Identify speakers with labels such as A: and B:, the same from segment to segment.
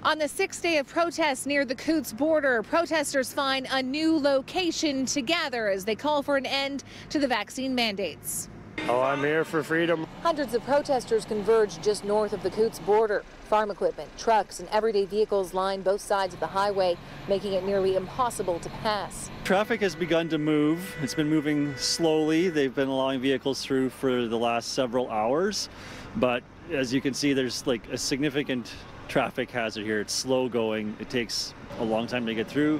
A: On the sixth day of protests near the Coutts border, protesters find a new location to gather as they call for an end to the vaccine mandates.
B: Oh, I'm here for freedom.
A: Hundreds of protesters converge just north of the Coutts border. Farm equipment, trucks, and everyday vehicles line both sides of the highway, making it nearly impossible to pass.
C: Traffic has begun to move. It's been moving slowly. They've been allowing vehicles through for the last several hours. But as you can see, there's like a significant traffic hazard here. It's slow going. It takes a long time to get through,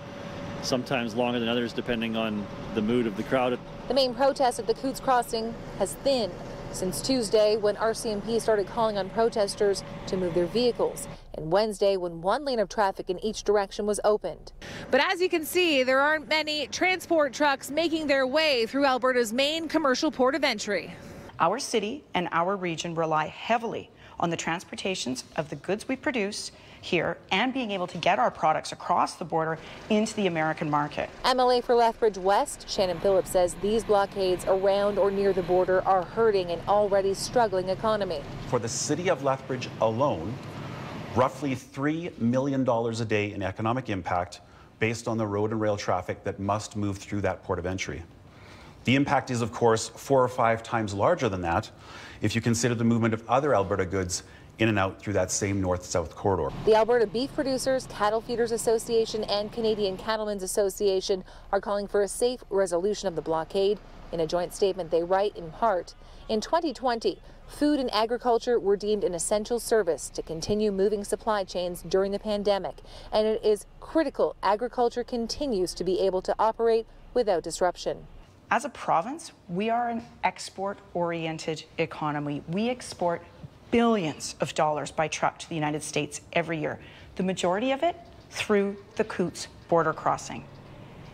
C: sometimes longer than others depending on the mood of the crowd.
A: The main protest at the Coutts crossing has thinned since Tuesday when RCMP started calling on protesters to move their vehicles, and Wednesday when one lane of traffic in each direction was opened. But as you can see, there aren't many transport trucks making their way through Alberta's main commercial port of entry.
D: Our city and our region rely heavily on the transportations of the goods we produce here and being able to get our products across the border into the American market.
A: MLA for Lethbridge West, Shannon Phillips, says these blockades around or near the border are hurting an already struggling economy.
E: For the city of Lethbridge alone, roughly $3 million a day in economic impact based on the road and rail traffic that must move through that port of entry. The impact is, of course, 4 or 5 times larger than that if you consider the movement of other Alberta goods in and out through that same north-south corridor.
A: The Alberta Beef Producers, Cattle Feeders Association and Canadian Cattlemen's Association are calling for a safe resolution of the blockade. In a joint statement, they write in part, in 2020, food and agriculture were deemed an essential service to continue moving supply chains during the pandemic, and it is critical agriculture continues to be able to operate without disruption.
D: As a province, we are an export-oriented economy. We export billions of dollars by truck to the United States every year, the majority of it through the Coutts border crossing.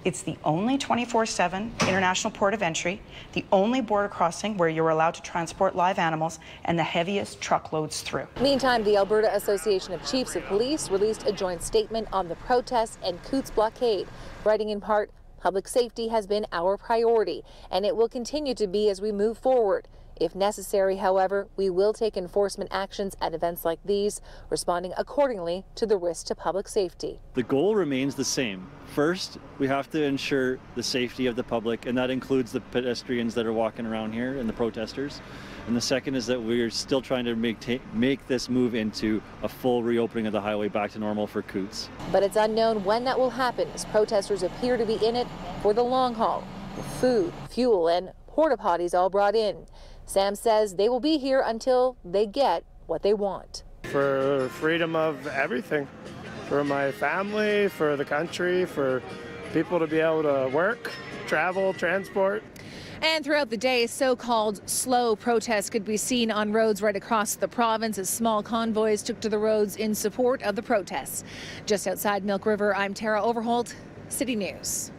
D: It's the only 24/7 international port of entry, the only border crossing where you're allowed to transport live animals, and the heaviest truckloads through.
A: Meantime, the Alberta Association of Chiefs of Police released a joint statement on the protests and Coutts blockade, writing in part, "Public safety has been our priority, and it will continue to be as we move forward. If necessary, however, we will take enforcement actions at events like these, responding accordingly to the risk to public safety."
C: The goal remains the same. First, we have to ensure the safety of the public, and that includes the pedestrians that are walking around here and the protesters. And the second is that we're still trying to make this move into a full reopening of the highway back to normal for Coutts.
A: But it's unknown when that will happen, as protesters appear to be in it for the long haul, with food, fuel, and porta potties all brought in. Sam says they will be here until they get what they want.
B: For freedom of everything. For my family, for the country, for people to be able to work, travel, transport.
A: And throughout the day, so-called slow protests could be seen on roads right across the province as small convoys took to the roads in support of the protests. Just outside Milk River, I'm Tara Overholt, City News.